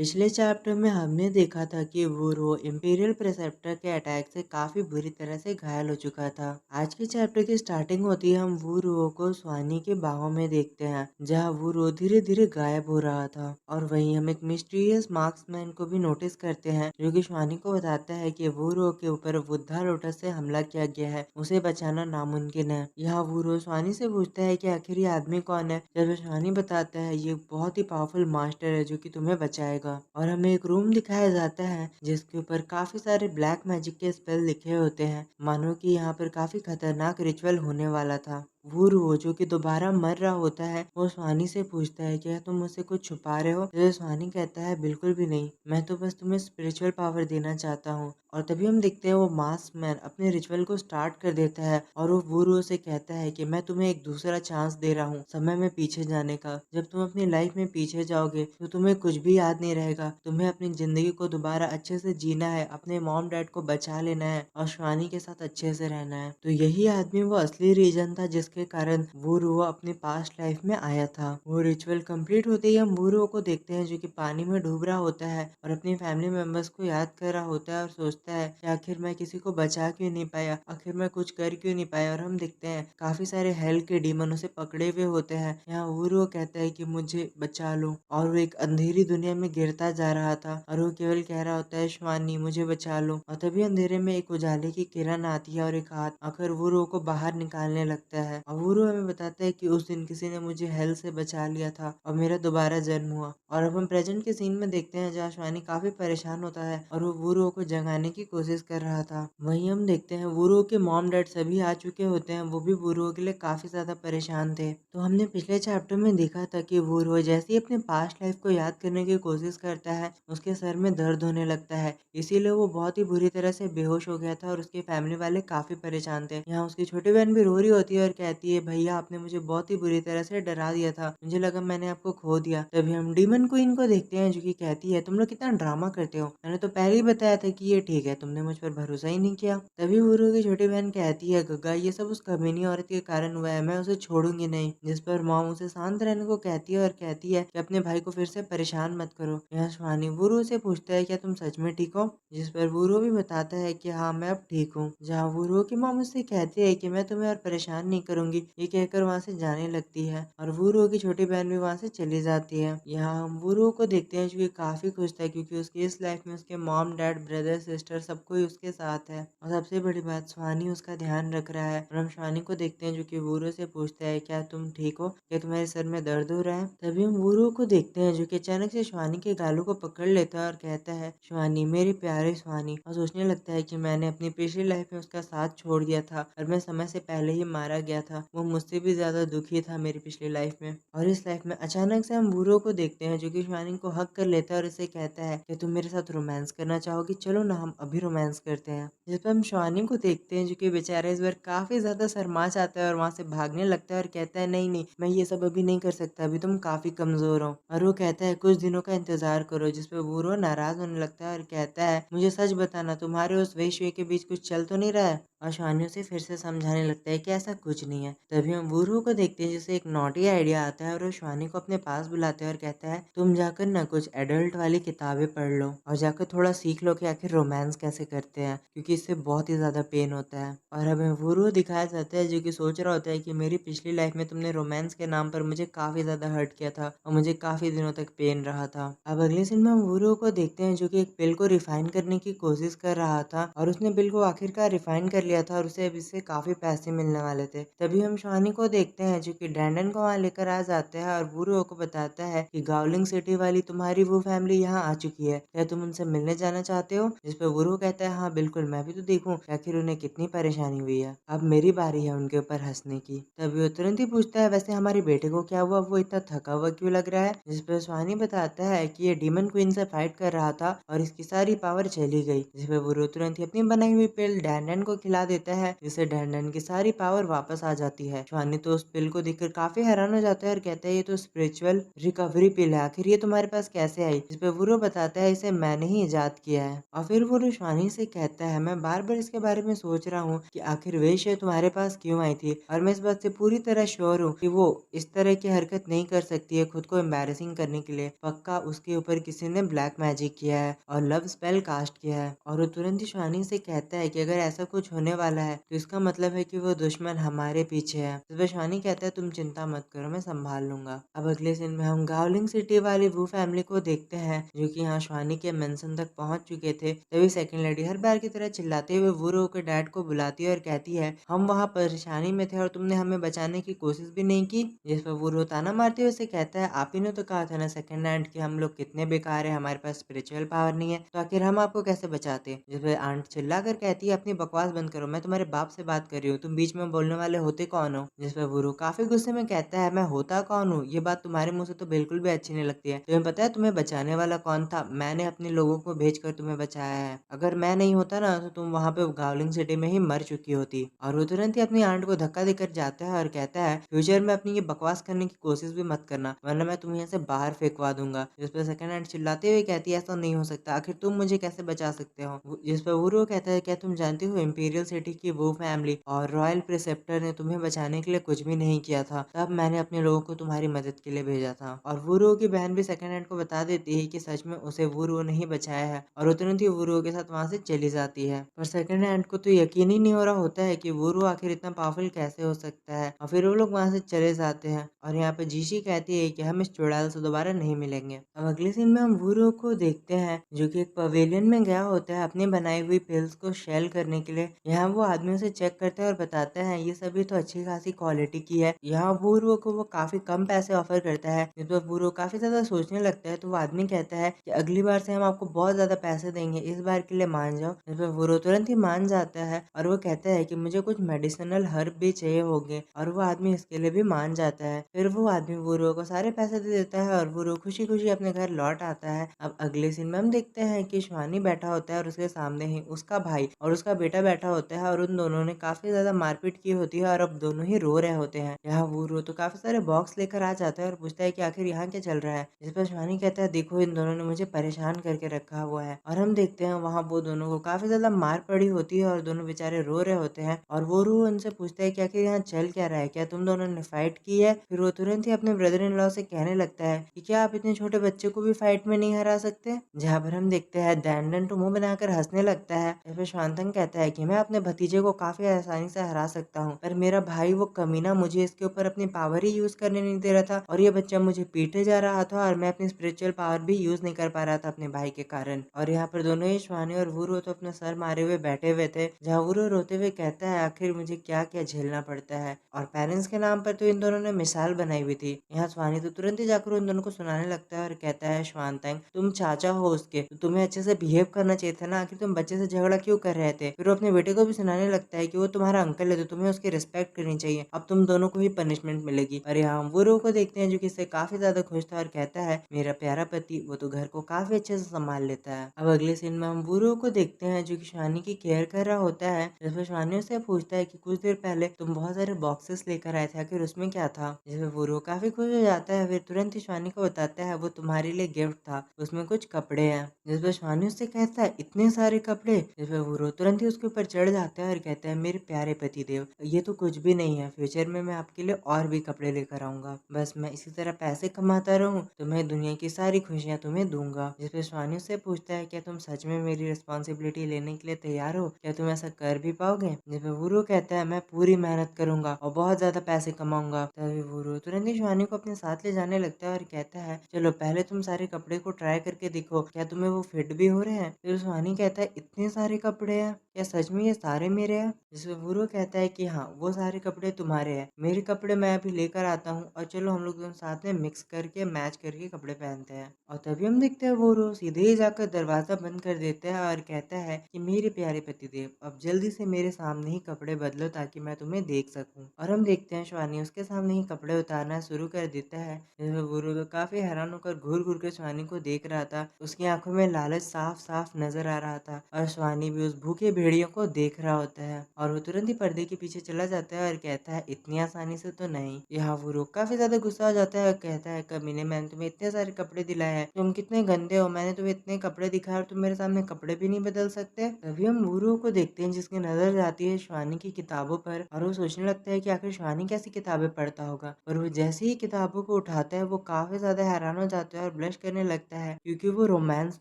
पिछले चैप्टर में हमने देखा था कि वूरो इम्पीरियल प्रेसेप्टर के अटैक से काफी बुरी तरह से घायल हो चुका था। आज के चैप्टर की स्टार्टिंग होती है, हम वूरो को स्वानी के बाहों में देखते हैं, जहां वूरो धीरे धीरे गायब हो रहा था। और वहीं हम एक मिस्टीरियस मार्क्समैन को भी नोटिस करते हैं, जो कि स्वानी को बताता है कि वूरो के ऊपर बुद्धा लोटस से हमला किया गया है, उसे बचाना नामुमकिन है। यहाँ वूरो स्वानी से पूछता है कि आखिर ये आदमी कौन है। जब स्वानी बताता है ये बहुत ही पावरफुल मास्टर है जो कि तुम्हें बचाएगा। और हमें एक रूम दिखाया जाता है जिसके ऊपर काफी सारे ब्लैक मैजिक के स्पेल लिखे होते हैं, मानो कि यहाँ पर काफी खतरनाक रिचुअल होने वाला था। वूरो जो कि दोबारा मर रहा होता है, वो स्वानी से पूछता है क्या तुम मुझसे कुछ छुपा रहे हो। तो स्वानी कहता है बिल्कुल भी नहीं, मैं तो बस तुम्हें स्पिरिचुअल पावर देना चाहता हूँ। और तभी हम देखते हैं वो मास्क मैन अपने रिचुअल को स्टार्ट कर देता है और वो वूरो से कहता है कि मैं तुम्हें एक दूसरा चांस दे रहा हूँ समय में पीछे जाने का। जब तुम अपनी लाइफ में पीछे जाओगे तो तुम्हें कुछ भी याद नहीं रहेगा, तुम्हें अपनी जिंदगी को दोबारा अच्छे से जीना है, अपने मॉम डैड को बचा लेना है और स्वानी के साथ अच्छे से रहना है। तो यही आदमी वो असली रीजन था जिसके कारण वूरो अपनी पास्ट लाइफ में आया था। वो रिचुअल कंप्लीट होते ही हम वूरो को देखते हैं जो कि पानी में डूब रहा होता है और अपनी फैमिली मेंबर्स को याद कर रहा होता है और सोचता है कि आखिर मैं किसी को बचा क्यों नहीं पाया, आखिर मैं कुछ कर क्यों नहीं पाया। और हम देखते हैं काफी सारे हेल के डीमन उसे पकड़े हुए होते हैं। यहाँ वूरो कहता है कि मुझे बचा लो, और वो एक अंधेरी दुनिया में गिरता जा रहा था और वो केवल कह रहा होता है स्वानी मुझे बचा लो। और तभी अंधेरे में एक उजाले की किरण आती है और एक हाथ आकर वूरो को बाहर निकालने लगता है। और वूरो हमें बताता है कि उस दिन किसी ने मुझे हेल से बचा लिया था और मेरा दोबारा जन्म हुआ। और अब हम प्रेजेंट के सीन में देखते हैं जहाँ स्वानी काफी परेशान होता है और वो वूरो को जगाने की कोशिश कर रहा था। वहीं हम देखते हैं वूरो के मॉम डैड सभी आ चुके होते हैं, वो भी वूरो के लिए काफी ज्यादा परेशान थे। तो हमने पिछले चैप्टर में देखा था कि वूरो जैसे ही अपने पास्ट लाइफ को याद करने की कोशिश करता है, उसके सर में दर्द होने लगता है, इसीलिए वो बहुत ही बुरी तरह से बेहोश हो गया था और उसके फैमिली वाले काफी परेशान थे। यहाँ उसकी छोटी बहन भी रो रही होती है और कहती है भैया आपने मुझे बहुत ही बुरी तरह से डरा दिया था, मुझे लगा मैंने आपको खो दिया। तभी हम डीमन क्वीन को देखते हैं जो कि कहती है तुम लोग कितना ड्रामा करते हो, मैंने तो पहले ही बताया था कि ये ठीक है, तुमने मुझ पर भरोसा ही नहीं किया। तभी वूरो की छोटी बहन कहती है गग्गा ये सब उस कमीनी औरत के कारण हुआ है, मैं उसे छोड़ूंगी नहीं। जिस पर मॉम उसे शांत रहने को कहती है और कहती है कि अपने भाई को फिर से परेशान मत करो। यहाँ स्वानी वूरो से पूछता है क्या तुम सच में ठीक हो, जिस पर वूरो भी बताता है कि हाँ मैं अब ठीक हूँ। जहाँ वूरो की मॉम उससे कहती है कि मैं तुम्हें और परेशान नहीं करूंगी, ये कहकर वहाँ से जाने लगती है और वूरो की छोटी बहन भी वहाँ से चली जाती है। यहाँ हम वूरो को देखते हैं जो कि काफी खुश था क्योंकि उसकी इस लाइफ में उसके मॉम डैड ब्रदर सिस्टर सब कोई उसके साथ है। और सबसे बड़ी बात स्वानी उसका ध्यान रख रहा है। और हम स्वानी को देखते हैं जो कि वूरो से पूछता है क्या तुम ठीक हो, क्या तुम्हारे सर में दर्द हो रहा है। तभी हम वूरो को देखते हैं जो कि अचानक से स्वानी के गालों को पकड़ लेता है और कहता है स्वानी मेरी प्यारे स्वानी। और सोचने लगता है कि मैंने अपनी पिछली लाइफ में उसका साथ छोड़ दिया था और मैं समय से पहले ही मारा गया था, वो मुझसे भी ज्यादा दुखी था मेरी पिछली लाइफ में। और इस लाइफ में अचानक से हम वूरो को देखते हैं जो कि स्वानी को हक कर लेता है और उसे कहता है कि तुम मेरे साथ रोमांस करना चाहोगी, चलो ना हम अभी रोमांस करते हैं। जिस पर हम स्वानी को देखते हैं जो कि बेचारा इस बार काफी ज्यादा शर्मा जाता है और वहां से भागने लगता है और कहता है नहीं नहीं मैं ये सब अभी नहीं कर सकता, अभी तुम काफी कमजोर हो। और वो कहता है कुछ दिनों का इंतजार करो। जिस पर वूरो नाराज होने लगता है और कहता है मुझे सच बताना तुम्हारे उस वेश्या के बीच कुछ चल तो नहीं रहा है। और स्वानी उसे फिर से समझाने लगता है कि ऐसा कुछ नहीं है। तभी हम वूरो को देखते हैं जिसे एक नॉटी आइडिया आता है और वो स्वानी को अपने पास बुलाते हैं और कहता है तुम जाकर ना कुछ एडल्ट वाली किताबें पढ़ लो और जाकर थोड़ा सीख लो कि आखिर रोमांस कैसे करते हैं, क्योंकि इससे बहुत ही ज्यादा पेन होता है। और हमें वूरो दिखाया जाता है जो कि सोच रहा होता है कि मेरी पिछली लाइफ में तुमने रोमांस के नाम पर मुझे काफी ज्यादा हर्ट किया था और मुझे काफी दिनों तक पेन रहा था। अब अगले सीन में हम वूरो को देखते हैं जो कि एक पिल को रिफाइन करने की कोशिश कर रहा था और उसने बिल को आखिरकार रिफाइन कर लिया था और उसे अब इससे काफी पैसे मिलने वाले थे। तभी हम स्वानी को देखते हैं जो कि डैंडन को वहाँ लेकर आ जाता है और वूरो को बताता है कि गावलिंग सिटी वाली तुम्हारी वो फैमिली यहाँ आ चुकी है, क्या तुम उनसे मिलने जाना चाहते हो। जिस पर वूरो कहता है हाँ बिल्कुल, मैं भी तो देखूं आखिर उन्हें कितनी परेशानी हुई है, अब मेरी बारी है उनके ऊपर हंसने की। तभी वो तुरंत ही पूछता है वैसे हमारे बेटे को क्या हुआ, वो इतना थका हुआ क्यों लग रहा है। जिस पर स्वानी बताता है कि ये डीमन क्वीन से फाइट कर रहा था और इसकी सारी पावर चली गई। जिस पर वूरो तुरंत ही अपनी बनाई हुई पिल डैंडन को खिला देता है, जिससे डैंडन की सारी पावर वापस आ जाती है। शिवानी तो उस पिल को देखकर काफी हैरान हो जाता है और कहता है ये तो स्पिरिचुअल रिकवरी पिल है, आखिर ये तुम्हारे पास कैसे आई? इस पे वो बताता है इसे मैंने ही इजाद किया है। और फिर वो शिवानी से कहता है मैं बार बार इसके बारे में सोच रहा हूँ कि आखिर वे शय तुम्हारे पास क्यों आई थी, और मैं इस बात से पूरी तरह श्योर हूँ कि वो इस तरह की हरकत नहीं कर सकती है खुद को एम्बैरेसिंग करने के लिए। पक्का उसके ऊपर किसी ने ब्लैक मैजिक किया है और लव स्पेल कास्ट किया है। और वो तुरंत ही शिवानी से कहता है कि अगर ऐसा कुछ होने वाला है तो इसका मतलब है कि वो दुश्मन हमारे पीछे है। इस पर शिवानी कहता है तुम चिंता मत करो, मैं संभाल लूंगा। अब अगले सीन में हम गावलिंग सिटी वाली वो फैमिली को देखते हैं जो कि यहाँ शिवानी के मेंशन तक पहुंच चुके थे। तभी सेकंड लेडी हर बार की तरह चिल्लाते हुए वुरो के डैड को बुलाती है और कहती है हम वहाँ परेशानी में थे और तुमने हमें बचाने की कोशिश भी नहीं की। जिस पर वुरो ताना मारते हुए उसे कहता है आप ही ने तो कहा था ना सेकंड हैंड कि हम लोग कितने बेकार है, हमारे पास स्पिरिचुअल पावर नहीं है, तो आखिर हम आपको कैसे बचाते। जिस पर आंट चिल्ला कर कहती है अपनी बकवास बंद करो, मैं तुम्हारे बाप से बात कर रही हूँ, तुम बीच में बोलने वाले होते कौन हो। जिस पर वुरो काफी गुस्से में कहता है मैं होता कौन हूँ, ये बात तुम्हारे मुंह से तो बिल्कुल भी अच्छी नहीं लगती है। तुम्हें पता है तुम्हें बचाने वाला कौन था? मैंने अपने लोगों को भेजकर तुम्हें बचाया है। अगर मैं नहीं होता ना तो तुम वहाँ पे गावलिंग सिटी में ही मर चुकी होती। और वो तुरंत ही अपनी आंट को धक्का देकर जाता है और कहता है फ्यूचर में अपनी ये बकवास करने की कोशिश भी मत करना, वरना मैं तुम्हें यहाँ से बाहर फेंकवा दूंगा। जिस पर सेकंड हैंड चिल्लाते हुए कहती है ऐसा नहीं हो सकता, आखिर तुम मुझे कैसे बचा सकते हो। जिस पर वुरो कहता है क्या तुम जानती हो इंपीरियल सिटी की वो फैमिली और रॉयल प्रिसेप्टर ने तुम्हें बचाने के लिए कुछ भी नहीं किया था, तब मैंने अपने लोगों को तुम्हारी मदद के लिए भेजा था। और वुरो की बहन भी सेकंड हैंड को बता देती है कि सच में उसे वुरो नहीं बचाया है और वो तुरंत ही वुरो के साथ वहां से चली जाती है। पर सेकंड हैंड को तो यकीन ही नहीं हो रहा होता है कि वुरो आखिर इतना पावरफुल कैसे हो सकता है। और फिर वो लोग वहां से चले जाते हैं और यहाँ पे जीशी कहती है कि हम इस चुड़ैल से दोबारा नहीं मिलेंगे। अब अगले सीन में हम वुरो को देखते हैं जो कि एक पवेलियन में गया होता है अपनी बनाई हुई पिल्स को शेल करने के लिए। यहाँ वो आदमी उसे चेक करता है और बताता है ये सभी तो अच्छी खासी क्वालिटी की है। यहाँ वुरो को वो काफी कम पैसे ऑफर करता है, जिस पर वुरो काफी ज्यादा सोचने लगता है। तो वो आदमी कहता है कि अगली बार से हम आपको बहुत ज्यादा पैसे देंगे, इस बार के लिए मान जाओ। जिस पर वुरो तुरंत ही मान जाता है और वो कहता है कि मुझे कुछ मेडिसिनल हर्ब भी चाहिए होंगे, और वो आदमी इसके लिए भी मान जाता है। फिर वो आदमी वुरो को सारे पैसे दे देता है और वुरो खुशी खुशी अपने घर लौट आता है। अब अगले सीन में हम देखते हैं कि शिवानी बैठा होता है और उसके सामने ही उसका भाई और उसका बेटा बैठा होता है और उन दोनों ने काफी ज्यादा मारपीट की होती है और अब दोनों ही रो रहे होते हैं। यहाँ वुरो तो काफी सारे बॉक्स लेकर आ जाता है और पूछता है कि आखिर यहाँ क्या चल रहा है। जिस पर शिवानी कहता है देखो इन दोनों ने मुझे परेशान करके रखा हुआ है। और हम देखते हैं वहाँ वो दोनों को काफी ज्यादा मार पड़ी होती है और दोनों बेचारे रो रहे होते हैं। और वो रू उनसे पूछता है कि आखिर यहाँ चल क्या रहा है, क्या तुम दोनों ने फाइट की है। फिर वो तुरंत ही अपने ब्रदर इन लॉ से कहने लगता है कि क्या आप इतने छोटे बच्चे को भी फाइट में नहीं हरा सकते। जहाँ पर हम देखते हैं डैंडन तो मुंह बनाकर हंसने लगता है। फिर शांतंग कहता है कि मैं अपने भतीजे को काफी आसानी से हरा सकता हूँ, पर मेरा भाई वो कमीना मुझे इसके ऊपर अपनी पावर ही यूज करने नहीं दे रहा था और ये बच्चा मुझे पीटे जा रहा था और मैं अपनी स्पिरिचुअल पावर भी यूज नहीं कर पा रहा था अपने भाई के कारण। और यहाँ पर दोनों ही शिवानी और वुरो तो अपना सर मारे हुए बैठे हुए थे। जहाँ वुरो रोते हुए कहता है आखिर मुझे क्या क्या झेलना पड़ता है, और पेरेंट्स के नाम पर तो इन दोनों ने मिसाल बनाई हुई थी। यहाँ शिवानी तो तुरंत ही जाकर उन दोनों को सुनाने लगता है और कहता है श्वानतंग तुम चाचा हो उसके, तो तुम्हें अच्छे से बिहेव करना चाहिए था ना, आखिर तुम बच्चे से झगड़ा क्यों कर रहे थे। फिर वो अपने बेटे को भी सुनाने लगता है कि वो तुम्हारा अंकल है तो तुम्हें उसकी रिस्पेक्ट करनी चाहिए, अब तुम दोनों को ही पनिशमेंट मिलेगी। और यहाँ हम वुरो को देखते हैं जो कि इससे काफी ज्यादा खुश था और कहता है मेरा प्यारा पति वो तो घर को काफी अच्छे से संभाल लेता है। अब अगले सीन में हम वुरो को देखते हैं जो कि शिवानी की केयर कर रहा होता है। जिसमें शिवानी उससे पूछता है कि कुछ देर पहले तुम बहुत सारे बॉक्सेस लेकर आए थे, आखिर उसमें क्या था। जिसमें वुरो काफी खुश हो जाता है। फिर तुरंत ही शिवानी को बताता है वो तुम्हारे लिए गिफ्ट था, उसमें कुछ कपड़े हैं। जिसमें शिवानी उससे कहता है इतने सारे कपड़े। जिसमें वुरो तुरंत ही उसके ऊपर चढ़ जाता है और कहता है मेरे प्यारे पति देव ये तो कुछ भी नहीं है, फ्यूचर में मैं आपके लिए और भी कपड़े लेकर आऊंगा, बस मैं इसी तरह पैसे कमाता रहूं तो मैं दुनिया की सारी खुशियां तुम्हें दूंगा। जिसपे शिवानी उससे पूछता है क्या तुम सच में मेरी रिस्पॉन्सिबिलिटी लेने के लिए तैयार हो, क्या तुम ऐसा कर भी पाओगे। जिसपे वुरो कहता है मैं पूरी मेहनत करूंगा और बहुत ज्यादा पैसे कमाऊंगा। तभी वुरो तुरंत ही शिवानी को अपने साथ ले जाने लगता है और कहता है चलो पहले तुम सारे कपड़े को ट्राई करके देखो क्या तुम्हें वो फिट भी हो रहे हैं। फिर शिवानी कहता है इतने सारे कपड़े हैं, क्या सच में ये सारे मेरे हैं। जिसपे वुरो कहता है कि हाँ वो सारे कपड़े तुम्हारे हैं, मेरे कपड़े मैं अभी लेकर आता हूँ और चलो हम लोग दोनों साथ में मिक्स करके मैच करके कपड़े पहनते हैं। और तभी हम देखते हैं वुरो सीधे ही जाकर दरवाजा बंद कर देता है और कहता है कि मेरे प्यारे पतिदेव अब जल्दी से मेरे सामने ही कपड़े बदलो ताकि मैं तुम्हें देख सकूं। और हम देखते हैं शिवानी उसके सामने ही कपड़े उतारना शुरू कर देता है। जिसमें वुरो तो काफी हैरान होकर घूर घूर के शिवानी को देख रहा था, उसकी आंखों में लालच साफ साफ नजर आ रहा था और शिवानी भी उस भूखे भेड़ियों को देख रहा होता है। और वो तुरंत ही पर्दे के पीछे चला जाता जाता है और कहता है इतनी आसानी से तो नहीं। यहाँ वो काफी ज्यादा गुस्सा हो जाता है और कहता है कमीने, मैंने तुम्हें इतने सारे कपड़े दिलाए हैं, तुम कितने गंदे हो, मैंने तुम्हें इतने कपड़े दिखाए और तुम मेरे सामने कपड़े भी नहीं बदल सकते। तभी हम वुरू को देखते हैं जिसकी नजर जाती है शिवानी की किताबों पर और वो सोचने लगता है कि आखिर शिवानी कैसी किताबें पढ़ता होगा। और वो जैसे ही किताबों को उठाता है वो काफी ज्यादा हैरान हो जाता है और ब्लश करने लगता है क्योंकि वो रोमांस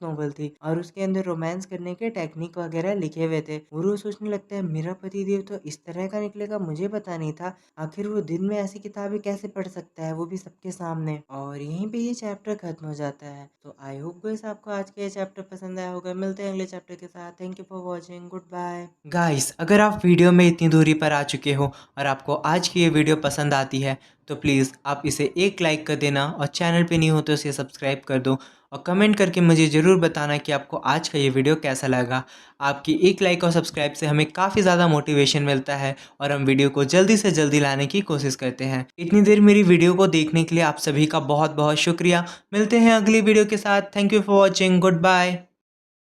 नॉवल थी और उसके अंदर रोमांस करने के टेक्निक वगैरह लिखे हुए थे। वो सोचने लगता है मेरा पतिदेव तो इस तरह का निकलेगा, मुझे पता नहीं था। आखिर वो दिन में ऐसी किताबें कैसे पढ़ सकता है, वो भी सबके सामने। और यहीं पे ये चैप्टर खत्म हो जाता है। तो आई होप गाइस आपको आज का ये चैप्टर पसंद आया होगा। मिलते हैं अगले चैप्टर के साथ। Thank you for watching, goodbye. Guys अगर आप वीडियो में इतनी दूरी पर आ चुके हो और आपको आज की ये वीडियो पसंद आती है तो प्लीज़ आप इसे एक लाइक कर देना और चैनल पे नहीं हो तो इसे सब्सक्राइब कर दो और कमेंट करके मुझे ज़रूर बताना कि आपको आज का ये वीडियो कैसा लगा। आपकी एक लाइक और सब्सक्राइब से हमें काफ़ी ज़्यादा मोटिवेशन मिलता है और हम वीडियो को जल्दी से जल्दी लाने की कोशिश करते हैं। इतनी देर मेरी वीडियो को देखने के लिए आप सभी का बहुत बहुत शुक्रिया। मिलते हैं अगली वीडियो के साथ। Thank you for watching, good bye.